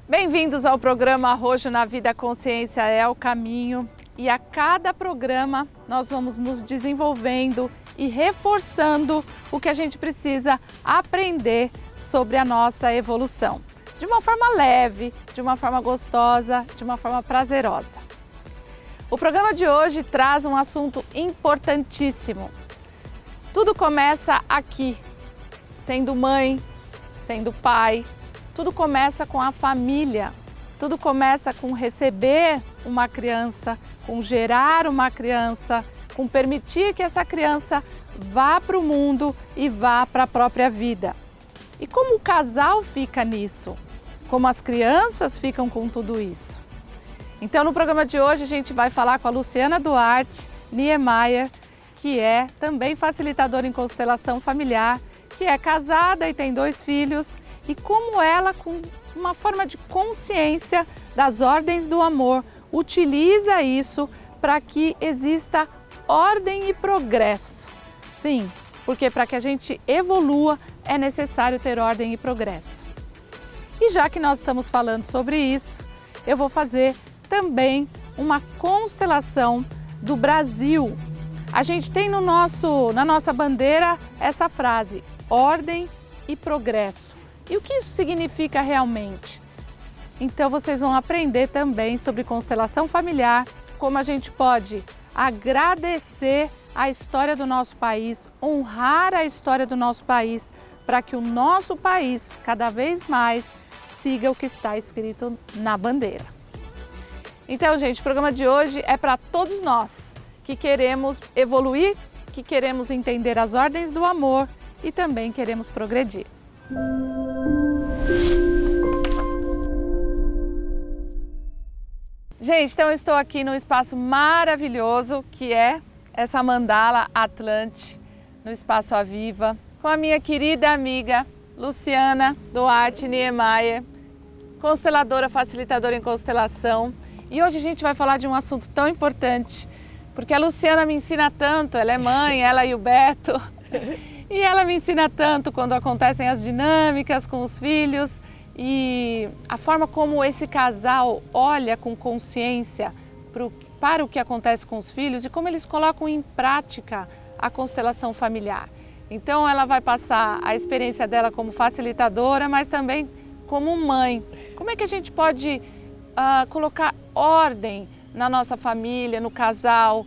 Bem-vindos ao programa Arrojo na Vida, Consciência é o Caminho. E a cada programa nós vamos nos desenvolvendo e reforçando o que a gente precisa aprender sobre a nossa evolução. De uma forma leve, de uma forma gostosa, de uma forma prazerosa. O programa de hoje traz um assunto importantíssimo. Tudo começa aqui, sendo mãe, sendo pai. Tudo começa com a família, tudo começa com receber uma criança, com gerar uma criança, com permitir que essa criança vá para o mundo e vá para a própria vida. E como o casal fica nisso? Como as crianças ficam com tudo isso? Então no programa de hoje a gente vai falar com a Luciana Duarte Niemeyer, que é também facilitadora em constelação familiar, que é casada e tem 2 filhos, e como ela, com uma forma de consciência das ordens do amor, utiliza isso para que exista ordem e progresso. Sim, porque para que a gente evolua é necessário ter ordem e progresso. E já que nós estamos falando sobre isso, eu vou fazer também uma constelação do Brasil. A gente tem na nossa bandeira essa frase, ordem e progresso. E o que isso significa realmente? Então vocês vão aprender também sobre constelação familiar, como a gente pode agradecer a história do nosso país, honrar a história do nosso país, para que o nosso país cada vez mais siga o que está escrito na bandeira. Então, gente, o programa de hoje é para todos nós que queremos evoluir, que queremos entender as ordens do amor e também queremos progredir. Gente, então eu estou aqui num espaço maravilhoso que é essa mandala Atlante, no Espaço Aviva, com a minha querida amiga Luciana Duarte Niemeyer, consteladora, facilitadora em constelação. E hoje a gente vai falar de um assunto tão importante, porque a Luciana me ensina tanto, ela é mãe, ela e o Beto, e ela me ensina tanto quando acontecem as dinâmicas com os filhos, e a forma como esse casal olha com consciência para o que acontece com os filhos e como eles colocam em prática a constelação familiar. Então ela vai passar a experiência dela como facilitadora, mas também como mãe. Como é que a gente pode colocar ordem na nossa família, no casal?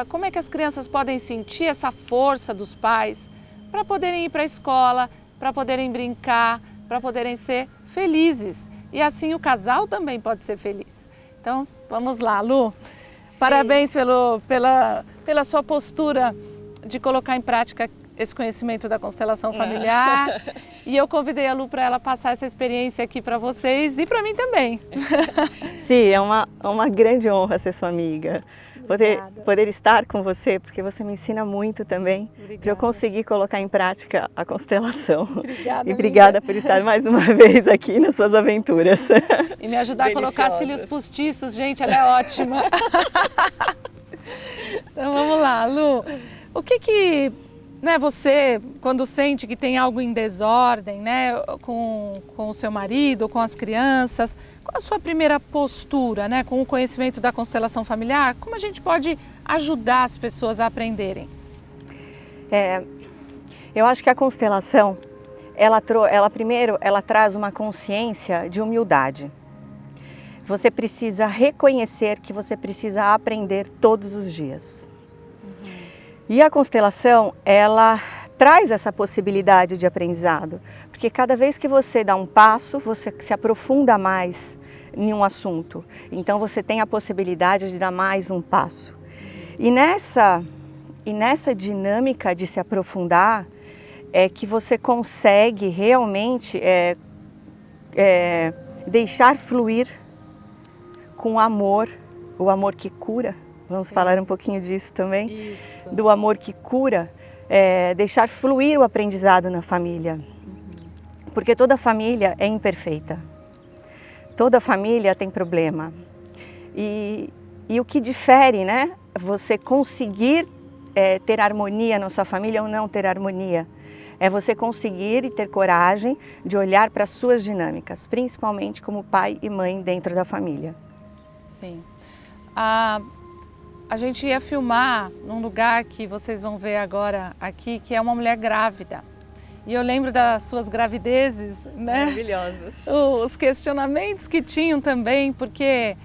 Como é que as crianças podem sentir essa força dos pais para poderem ir para a escola, para poderem brincar, para poderem ser felizes. E assim o casal também pode ser feliz. Então, vamos lá, Lu. Sim. Parabéns pela sua postura de colocar em prática esse conhecimento da constelação familiar. E eu convidei a Lu para ela passar essa experiência aqui para vocês e para mim também. Sim, é uma grande honra ser sua amiga. Poder estar com você, porque você me ensina muito também, para eu conseguir colocar em prática a constelação. Obrigada, e obrigada por estar mais uma vez aqui nas suas aventuras. E me ajudar a colocar cílios postiços, gente, ela é ótima. Então vamos lá, Lu. O que você, quando sente que tem algo em desordem, né, com o seu marido, com as crianças, qual a sua primeira postura, né, com o conhecimento da constelação familiar? Como a gente pode ajudar as pessoas a aprenderem? Eu acho que a constelação, primeiro, ela traz uma consciência de humildade. Você precisa reconhecer que você precisa aprender todos os dias. E a constelação, ela traz essa possibilidade de aprendizado, porque cada vez que você dá um passo, você se aprofunda mais em um assunto. Então você tem a possibilidade de dar mais um passo. E nessa dinâmica de se aprofundar, é que você consegue realmente deixar fluir com amor, o amor que cura, Vamos falar um pouquinho disso também? Isso. Do amor que cura, deixar fluir o aprendizado na família. Porque toda família é imperfeita. Toda família tem problema. E o que difere, né? Você conseguir ter harmonia na sua família ou não ter harmonia. É você conseguir e ter coragem de olhar para as suas dinâmicas, principalmente como pai e mãe dentro da família. Sim. A gente ia filmar num lugar que vocês vão ver agora aqui, que é uma mulher grávida. E eu lembro das suas gravidezes, né? Maravilhosas. Os questionamentos que tinham também, porque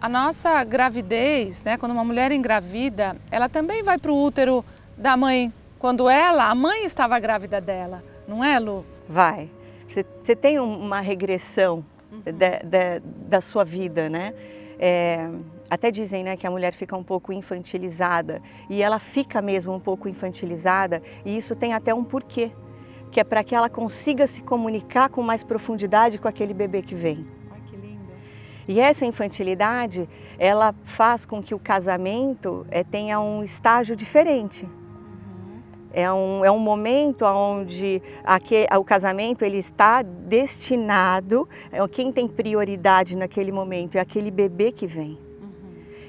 a nossa gravidez, né, quando uma mulher engravida, ela também vai para o útero da mãe, quando a mãe estava grávida dela, não é, Lu? Vai. Você tem uma regressão da sua vida, né? Até dizem, né, que a mulher fica um pouco infantilizada, e ela fica mesmo um pouco infantilizada, e isso tem até um porquê, que é para que ela consiga se comunicar com mais profundidade com aquele bebê que vem. Ai, que lindo. E essa infantilidade, ela faz com que o casamento tenha um estágio diferente. É um momento onde o casamento ele está destinado, quem tem prioridade naquele momento é aquele bebê que vem.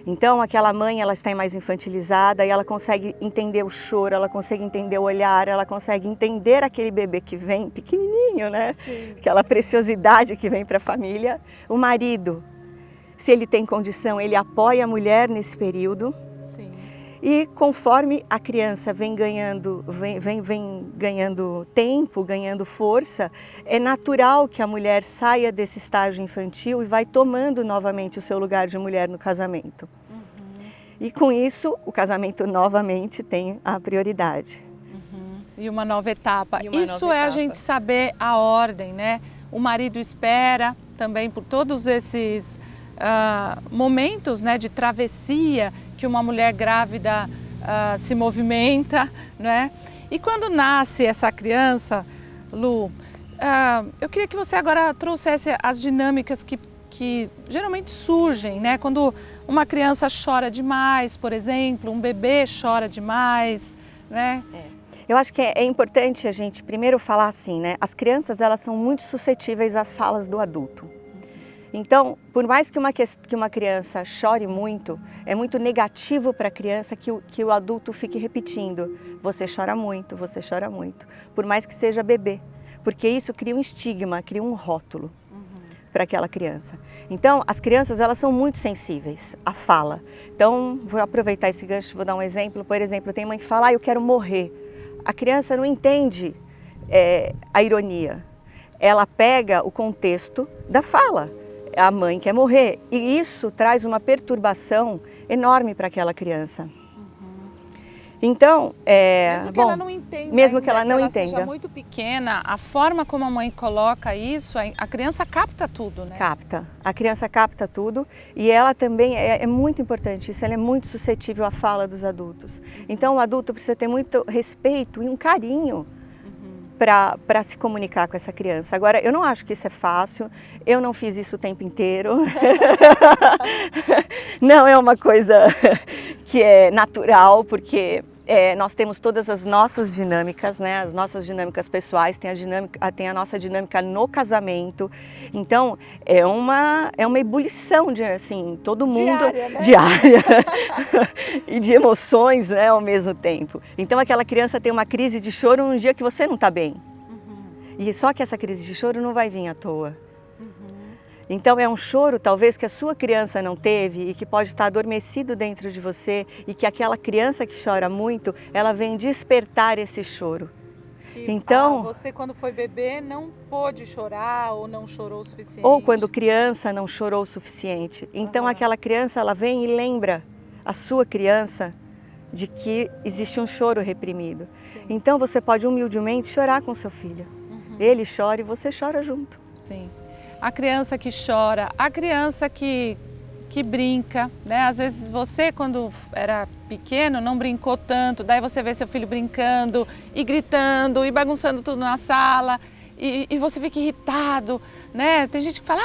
Então aquela mãe ela está mais infantilizada e ela consegue entender o choro, ela consegue entender o olhar, ela consegue entender aquele bebê que vem pequenininho, né? Sim. Aquela preciosidade que vem para a família. O marido, se ele tem condição, ele apoia a mulher nesse período. E conforme a criança vem ganhando tempo, ganhando força, é natural que a mulher saia desse estágio infantil e vai tomando novamente o seu lugar de mulher no casamento. E com isso, o casamento novamente tem a prioridade. E uma nova etapa. Isso é a gente saber a ordem, né? O marido espera também por todos esses momentos, né, de travessia que uma mulher grávida se movimenta, né? E quando nasce essa criança, Lu, eu queria que você agora trouxesse as dinâmicas que geralmente surgem, né? Quando uma criança chora demais, por exemplo, um bebê chora demais, né? Eu acho que é importante a gente primeiro falar assim, né? As crianças elas são muito suscetíveis às falas do adulto. Então, por mais que uma criança chore muito, é muito negativo para a criança que o adulto fique repetindo: você chora muito, por mais que seja bebê, porque isso cria um estigma, cria um rótulo para aquela criança. Então, as crianças elas são muito sensíveis à fala. Então, vou aproveitar esse gancho, vou dar um exemplo. Por exemplo, tem mãe que fala: eu quero morrer. A criança não entende a ironia. Ela pega o contexto da fala. A mãe quer morrer, e isso traz uma perturbação enorme para aquela criança. Então, mesmo que ela não entenda, mesmo que ela não entenda, seja muito pequena, a forma como a mãe coloca isso, a criança capta tudo, né? Capta, a criança capta tudo, e ela também é muito importante isso, ela é muito suscetível à fala dos adultos. Então o adulto precisa ter muito respeito e um carinho para se comunicar com essa criança. Agora, eu não acho que isso é fácil, eu não fiz isso o tempo inteiro. Não é uma coisa que é natural, porque nós temos todas as nossas dinâmicas, né? As nossas dinâmicas pessoais, tem a nossa dinâmica no casamento. Então, é uma ebulição de, assim, todo mundo... Diária, né? Diária. E de emoções, né, ao mesmo tempo. Então, aquela criança tem uma crise de choro um dia que você não está bem. E só que essa crise de choro não vai vir à toa. Então é um choro talvez que a sua criança não teve e que pode estar adormecido dentro de você, e que aquela criança que chora muito, ela vem despertar esse choro. Então, você quando foi bebê não pôde chorar ou não chorou o suficiente. Ou quando criança não chorou o suficiente. Então aquela criança ela vem e lembra a sua criança de que existe um choro reprimido. Sim. Então você pode humildemente chorar com seu filho. Ele chora e você chora junto. Sim. A criança que chora, a criança que brinca, né? Às vezes você, quando era pequeno, não brincou tanto, daí você vê seu filho brincando e gritando e bagunçando tudo na sala e você fica irritado, né? Tem gente que fala: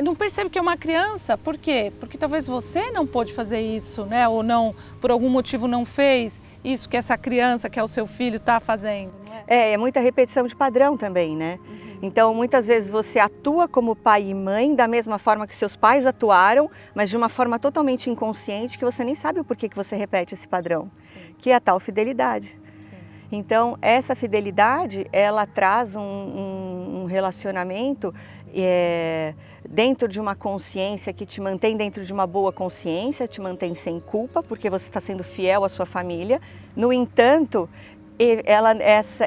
não percebe que é uma criança. Por quê? Porque talvez você não pôde fazer isso, né? Ou não, por algum motivo não fez isso que essa criança, que é o seu filho, está fazendo. Não é? É muita repetição de padrão também, né? Então, muitas vezes você atua como pai e mãe da mesma forma que seus pais atuaram, mas de uma forma totalmente inconsciente que você nem sabe o porquê que você repete esse padrão, que é a tal fidelidade. Então, essa fidelidade, ela traz um relacionamento dentro de uma consciência que te mantém dentro de uma boa consciência, te mantém sem culpa, porque você está sendo fiel à sua família. No entanto,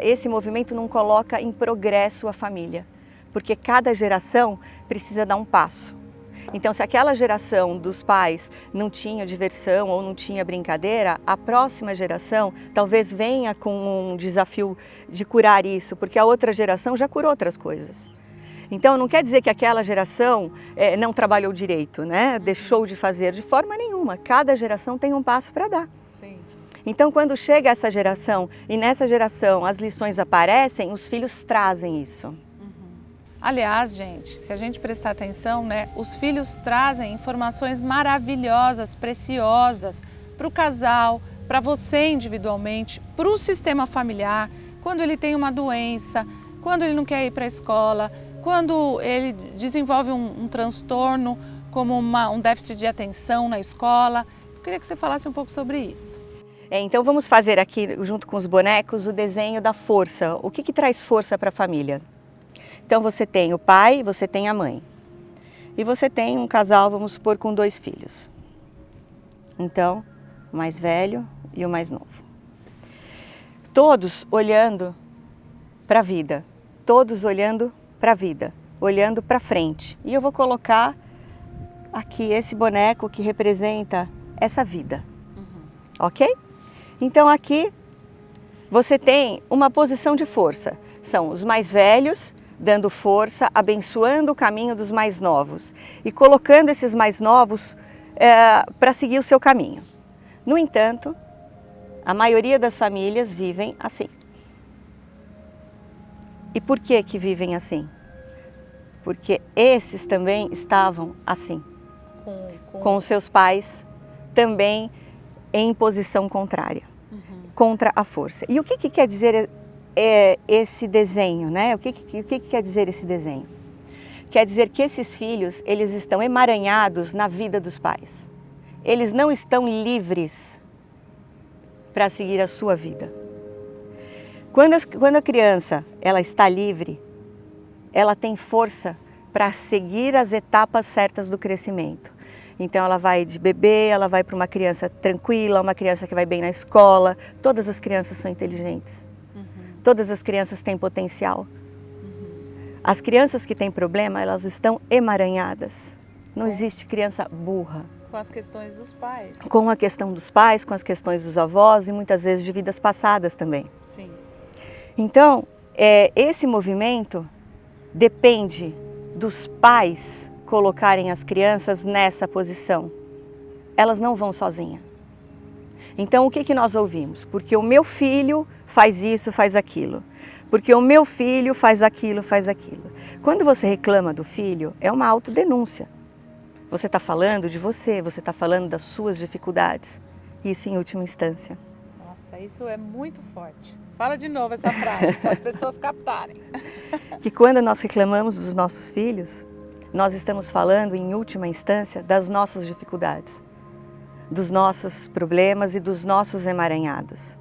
esse movimento não coloca em progresso a família, porque cada geração precisa dar um passo. Então, se aquela geração dos pais não tinha diversão ou não tinha brincadeira, a próxima geração talvez venha com um desafio de curar isso, porque a outra geração já curou outras coisas. Então, não quer dizer que aquela geração não trabalhou direito, né? Deixou de fazer de forma nenhuma. Cada geração tem um passo para dar. Então, quando chega essa geração e nessa geração as lições aparecem, os filhos trazem isso. Aliás, gente, se a gente prestar atenção, né, os filhos trazem informações maravilhosas, preciosas para o casal, para você individualmente, para o sistema familiar, quando ele tem uma doença, quando ele não quer ir para a escola, quando ele desenvolve um transtorno como um déficit de atenção na escola. Eu queria que você falasse um pouco sobre isso. Então vamos fazer aqui, junto com os bonecos, o desenho da força. O que traz força para a família? Então você tem o pai, você tem a mãe. E você tem um casal, vamos supor, com 2 filhos. Então, o mais velho e o mais novo. Todos olhando para a vida. Todos olhando para a vida. Olhando para frente. E eu vou colocar aqui esse boneco que representa essa vida. Ok? Então aqui você tem uma posição de força. São os mais velhos dando força, abençoando o caminho dos mais novos e colocando esses mais novos para seguir o seu caminho. No entanto, a maioria das famílias vivem assim. E por que vivem assim? Porque esses também estavam assim, com os seus pais também em posição contrária, contra a força. E o que quer dizer esse desenho, né? O que quer dizer esse desenho? Quer dizer que esses filhos, eles estão emaranhados na vida dos pais. Eles não estão livres para seguir a sua vida. Quando a criança ela está livre, ela tem força para seguir as etapas certas do crescimento. Então ela vai de bebê, ela vai para uma criança tranquila, uma criança que vai bem na escola. Todas as crianças são inteligentes. Todas as crianças têm potencial. As crianças que têm problema, elas estão emaranhadas. Não existe criança burra. Com as questões dos pais. Com a questão dos pais, com as questões dos avós e muitas vezes de vidas passadas também. Sim. Então, esse movimento depende dos pais colocarem as crianças nessa posição. Elas não vão sozinhas. Então, o que nós ouvimos? Porque o meu filho faz isso, faz aquilo. Porque o meu filho faz aquilo, faz aquilo. Quando você reclama do filho, é uma autodenúncia. Você está falando de você está falando das suas dificuldades. Isso em última instância. Nossa, isso é muito forte. Fala de novo essa frase, para as pessoas captarem. Que quando nós reclamamos dos nossos filhos, nós estamos falando, em última instância, das nossas dificuldades, dos nossos problemas e dos nossos emaranhados.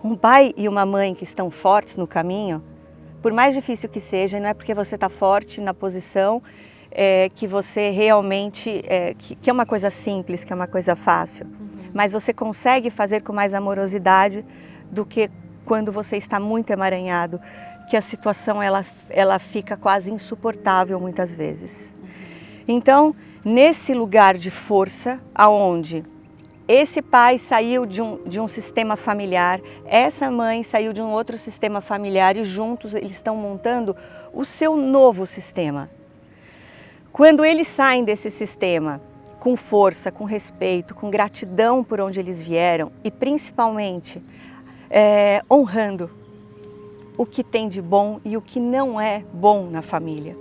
Um pai e uma mãe que estão fortes no caminho, por mais difícil que seja, não é porque você está forte na posição que você realmente, que é uma coisa simples, que é uma coisa fácil, mas você consegue fazer com mais amorosidade do que quando você está muito emaranhado, que a situação ela fica quase insuportável muitas vezes. Então, nesse lugar de força, aonde esse pai saiu de um sistema familiar, essa mãe saiu de um outro sistema familiar e juntos eles estão montando o seu novo sistema. Quando eles saem desse sistema com força, com respeito, com gratidão por onde eles vieram e principalmente honrando o que tem de bom e o que não é bom na família.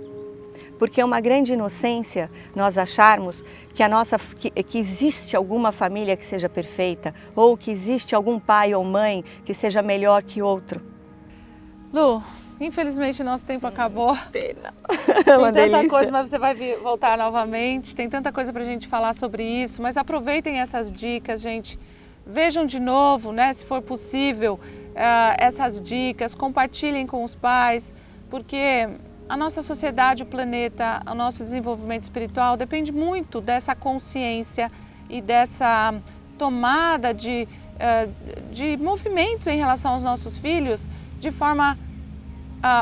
Porque é uma grande inocência nós acharmos que existe alguma família que seja perfeita ou que existe algum pai ou mãe que seja melhor que outro. Lu, infelizmente nosso tempo acabou. Pena. Tem tanta delícia. coisa, mas você vai voltar novamente. Tem tanta coisa para a gente falar sobre isso, mas aproveitem essas dicas, gente. Vejam de novo, né, se for possível, essas dicas, compartilhem com os pais, porque a nossa sociedade, o planeta, o nosso desenvolvimento espiritual depende muito dessa consciência e dessa tomada de movimentos em relação aos nossos filhos de forma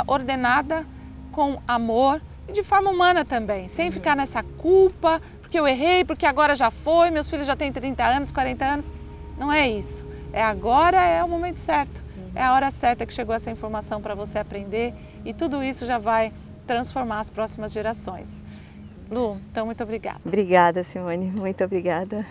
ordenada, com amor e de forma humana também, sem ficar nessa culpa, porque eu errei, porque agora já foi, meus filhos já têm 30 anos, 40 anos. Não é isso. Agora é o momento certo. É a hora certa que chegou essa informação para você aprender e tudo isso já vai transformar as próximas gerações. Lu, então muito obrigada. Obrigada, Simone. Muito obrigada.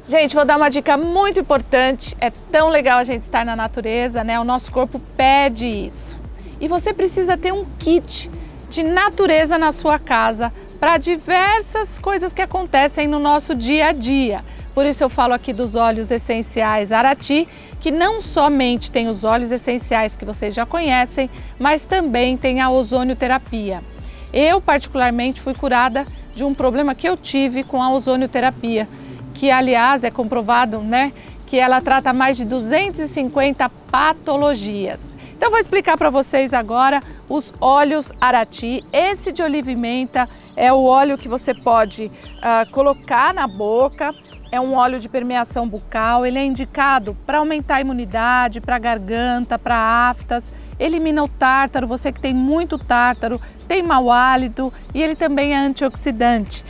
Gente, vou dar uma dica muito importante. É tão legal a gente estar na natureza, né? O nosso corpo pede isso. E você precisa ter um kit de natureza na sua casa para diversas coisas que acontecem no nosso dia a dia. Por isso eu falo aqui dos óleos essenciais Arati, que não somente tem os óleos essenciais que vocês já conhecem, mas também tem a ozonioterapia. Eu particularmente fui curada de um problema que eu tive com a ozonioterapia, que aliás é comprovado, né, que ela trata mais de 250 patologias. Então eu vou explicar para vocês agora os óleos Arati. Esse de oliva-menta é o óleo que você pode colocar na boca. É um óleo de permeação bucal, ele é indicado para aumentar a imunidade, para a garganta, para aftas, elimina o tártaro, você que tem muito tártaro, tem mau hálito e ele também é antioxidante.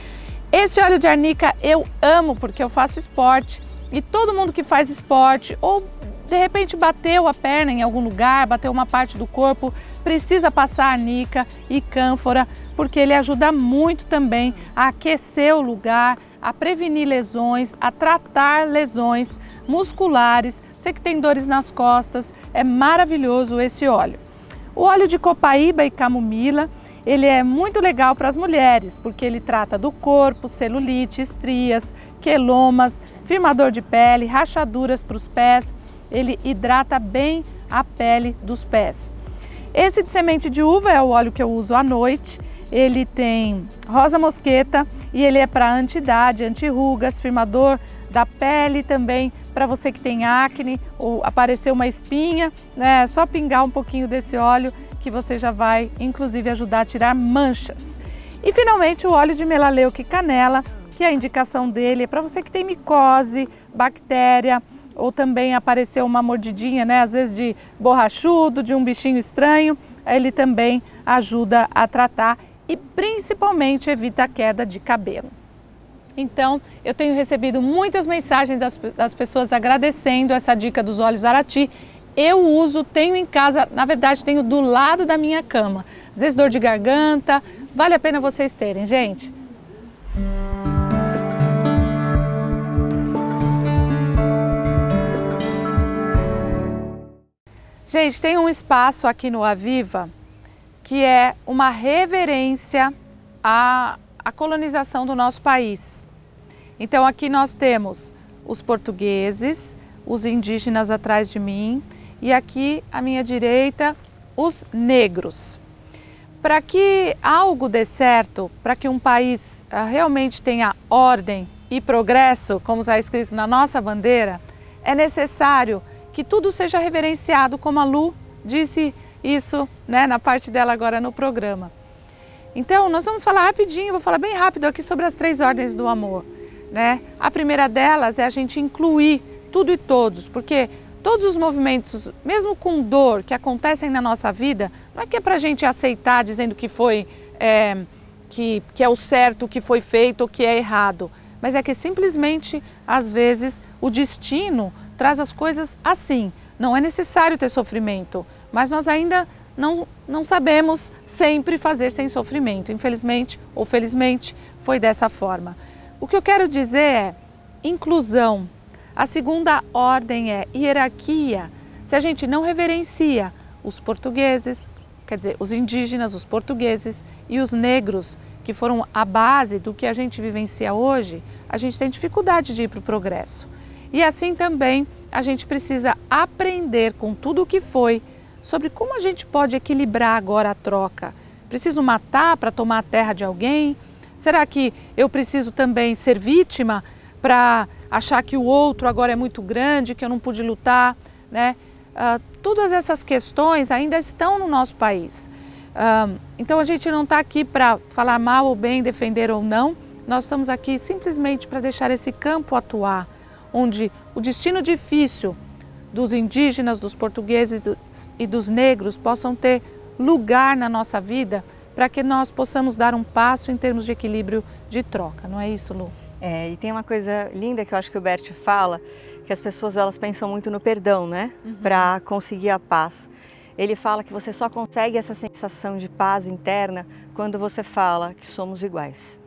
Esse óleo de arnica eu amo porque eu faço esporte e todo mundo que faz esporte ou de repente bateu a perna em algum lugar, bateu uma parte do corpo, precisa passar arnica e cânfora porque ele ajuda muito também a aquecer o lugar, a prevenir lesões, a tratar lesões musculares. Você que tem dores nas costas, é maravilhoso esse óleo. O óleo de copaíba e camomila, ele é muito legal para as mulheres, porque ele trata do corpo, celulite, estrias, quelomas, firmador de pele, rachaduras para os pés, ele hidrata bem a pele dos pés. Esse de semente de uva é o óleo que eu uso à noite, ele tem rosa mosqueta e ele é para anti-idade, anti-rugas, firmador da pele também, para você que tem acne ou apareceu uma espinha, né? É só pingar um pouquinho desse óleo que você já vai, inclusive, ajudar a tirar manchas. E finalmente o óleo de melaleuca e canela, que a indicação dele é para você que tem micose, bactéria, ou também apareceu uma mordidinha, né? Às vezes de borrachudo, de um bichinho estranho, ele também ajuda a tratar e principalmente evita a queda de cabelo. Então, eu tenho recebido muitas mensagens das pessoas agradecendo essa dica dos óleos Arati. Eu uso, tenho em casa, na verdade tenho do lado da minha cama. Às vezes dor de garganta, vale a pena vocês terem, gente. Gente, tem um espaço aqui no Aviva que é uma reverência à colonização do nosso país. Então aqui nós temos os portugueses, os indígenas atrás de mim e aqui à minha direita os negros. Para que algo dê certo, para que um país realmente tenha ordem e progresso, como está escrito na nossa bandeira, é necessário que tudo seja reverenciado, como a Lu disse isso, né, na parte dela agora no programa. Então, nós vamos falar rapidinho, vou falar bem rápido aqui sobre as 3 ordens do amor, né? A primeira delas é a gente incluir tudo e todos, porque todos os movimentos, mesmo com dor, que acontecem na nossa vida, não é que é para a gente aceitar dizendo que foi, que é o certo, que foi feito ou que é errado, mas é que simplesmente, às vezes, o destino traz as coisas assim. Não é necessário ter sofrimento, mas nós ainda não sabemos sempre fazer sem sofrimento. Infelizmente ou felizmente foi dessa forma. O que eu quero dizer é inclusão. A segunda ordem é hierarquia. Se a gente não reverencia os portugueses, quer dizer, os indígenas, os portugueses e os negros, que foram a base do que a gente vivencia hoje, a gente tem dificuldade de ir para o progresso. E assim também a gente precisa aprender com tudo o que foi sobre como a gente pode equilibrar agora a troca. Preciso matar para tomar a terra de alguém? Será que eu preciso também ser vítima para achar que o outro agora é muito grande, que eu não pude lutar, né? Todas essas questões ainda estão no nosso país. Então a gente não está aqui para falar mal ou bem, defender ou não. Nós estamos aqui simplesmente para deixar esse campo atuar, onde o destino difícil dos indígenas, dos portugueses e dos negros possam ter lugar na nossa vida, para que nós possamos dar um passo em termos de equilíbrio de troca, não é isso, Lu? E tem uma coisa linda que eu acho que o Bert fala, que as pessoas elas pensam muito no perdão, né? Para conseguir a paz. Ele fala que você só consegue essa sensação de paz interna quando você fala que somos iguais.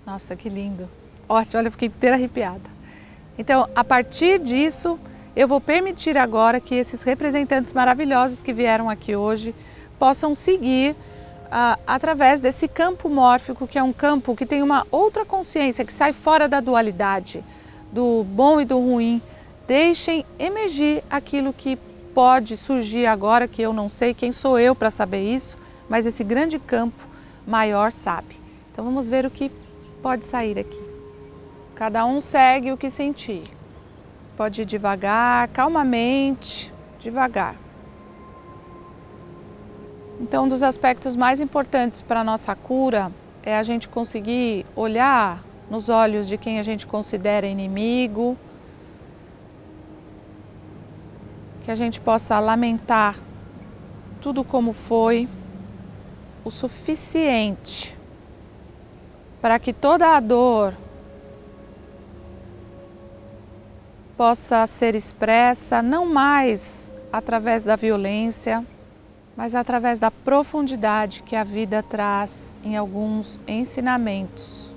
Nossa, que lindo. Ótimo, olha, eu fiquei inteira arrepiada. Então, a partir disso, eu vou permitir agora que esses representantes maravilhosos que vieram aqui hoje possam seguir através desse campo mórfico, que é um campo que tem uma outra consciência, que sai fora da dualidade, do bom e do ruim. Deixem emergir aquilo que pode surgir agora, que eu não sei quem sou eu para saber isso, mas esse grande campo maior sabe. Então vamos ver o que pode sair aqui. Cada um segue o que sentir. Pode ir devagar, calmamente, devagar. Então, um dos aspectos mais importantes para a nossa cura é a gente conseguir olhar nos olhos de quem a gente considera inimigo, que a gente possa lamentar tudo como foi, o suficiente para que toda a dor possa ser expressa não mais através da violência, mas através da profundidade que a vida traz em alguns ensinamentos.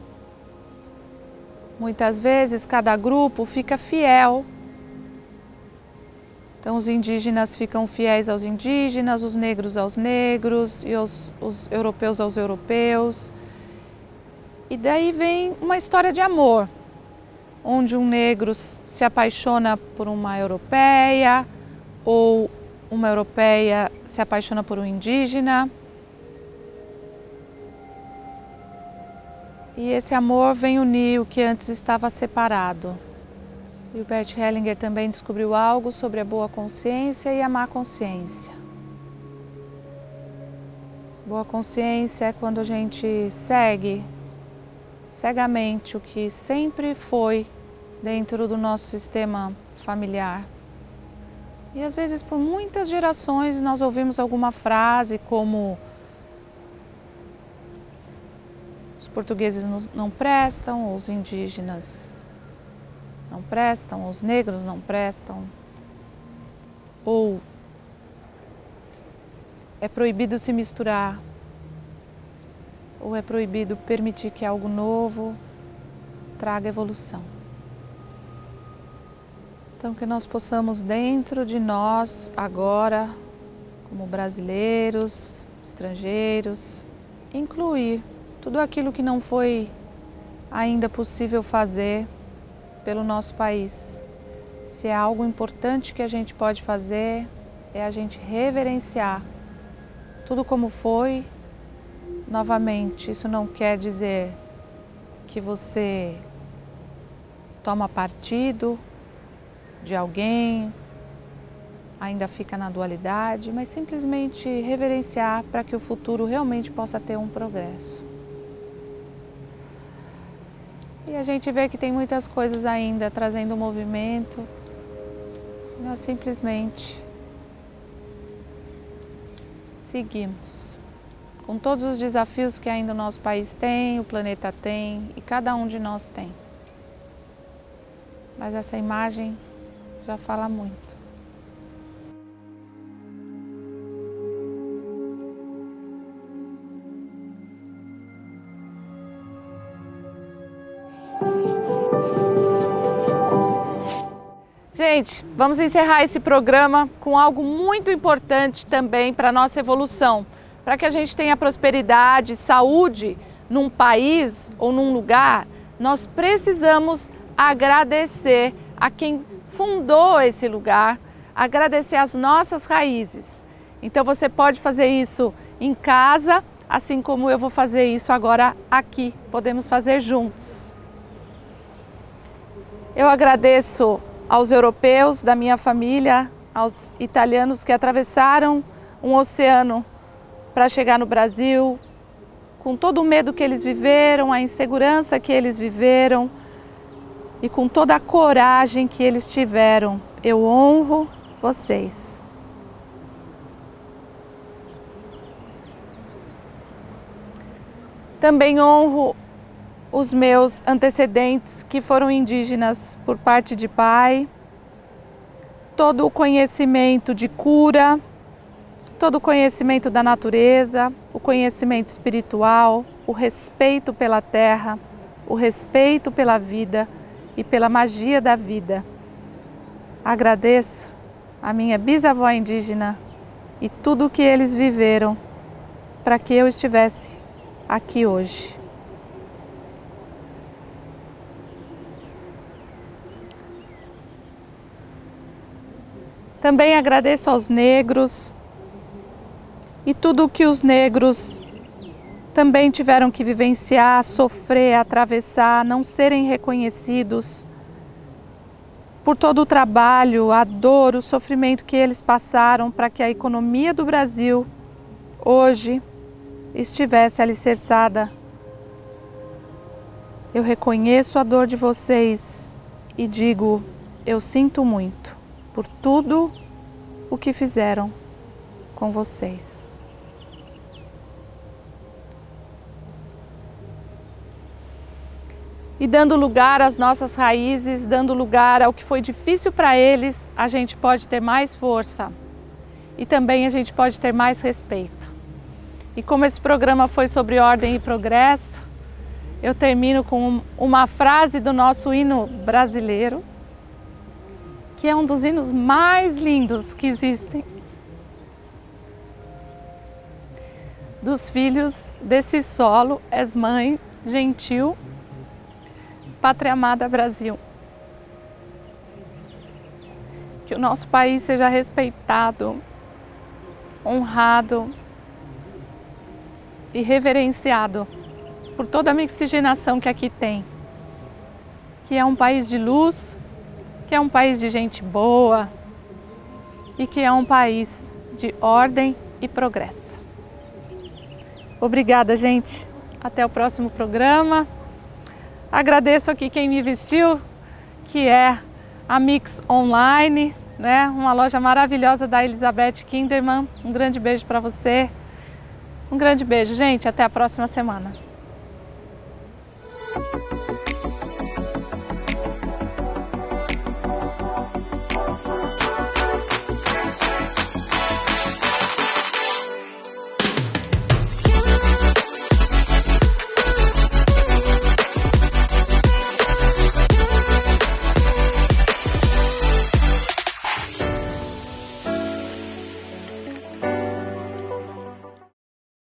Muitas vezes cada grupo fica fiel. Então os indígenas ficam fiéis aos indígenas, os negros aos negros e os europeus aos europeus. E daí vem uma história de amor, onde um negro se apaixona por uma europeia ou uma europeia se apaixona por um indígena. E esse amor vem unir o que antes estava separado. E o Bert Hellinger também descobriu algo sobre a boa consciência e a má consciência. Boa consciência é quando a gente segue cegamente o que sempre foi dentro do nosso sistema familiar. E às vezes por muitas gerações nós ouvimos alguma frase como: os portugueses não prestam, os indígenas não prestam, os negros não prestam, ou é proibido se misturar, ou é proibido permitir que algo novo traga evolução. Então que nós possamos dentro de nós agora, como brasileiros, estrangeiros, incluir tudo aquilo que não foi ainda possível fazer pelo nosso país. Se é algo importante que a gente pode fazer, é a gente reverenciar tudo como foi. Novamente, isso não quer dizer que você toma partido de alguém, ainda fica na dualidade, mas simplesmente reverenciar para que o futuro realmente possa ter um progresso. E a gente vê que tem muitas coisas ainda trazendo movimento. Nós simplesmente seguimos. Com todos os desafios que ainda o nosso país tem, o planeta tem e cada um de nós tem. Mas essa imagem já fala muito. Gente, vamos encerrar esse programa com algo muito importante também para a nossa evolução. Para que a gente tenha prosperidade, saúde num país ou num lugar, nós precisamos agradecer a quem fundou esse lugar, agradecer as nossas raízes. Então você pode fazer isso em casa, assim como eu vou fazer isso agora aqui. Podemos fazer juntos. Eu agradeço aos europeus da minha família, aos italianos que atravessaram um oceano para chegar no Brasil, com todo o medo que eles viveram, a insegurança que eles viveram e com toda a coragem que eles tiveram. Eu honro vocês. Também honro os meus antecedentes que foram indígenas por parte de pai, todo o conhecimento de cura, todo o conhecimento da natureza, o conhecimento espiritual, o respeito pela terra, o respeito pela vida e pela magia da vida. Agradeço a minha bisavó indígena e tudo o que eles viveram para que eu estivesse aqui hoje. Também agradeço aos negros e tudo o que os negros também tiveram que vivenciar, sofrer, atravessar, não serem reconhecidos por todo o trabalho, a dor, o sofrimento que eles passaram para que a economia do Brasil hoje estivesse alicerçada. Eu reconheço a dor de vocês e digo, eu sinto muito por tudo o que fizeram com vocês. E dando lugar às nossas raízes, dando lugar ao que foi difícil para eles, a gente pode ter mais força e também a gente pode ter mais respeito. E como esse programa foi sobre ordem e progresso, eu termino com uma frase do nosso hino brasileiro, que é um dos hinos mais lindos que existem. Dos filhos desse solo és mãe gentil, pátria amada Brasil. Que o nosso país seja respeitado, honrado e reverenciado por toda a miscigenação que aqui tem. Que é um país de luz, que é um país de gente boa e que é um país de ordem e progresso. Obrigada, gente. Até o próximo programa. Agradeço aqui quem me vestiu, que é a Mix Online, né? Uma loja maravilhosa da Elizabeth Kinderman. Um grande beijo para você. Um grande beijo, gente. Até a próxima semana.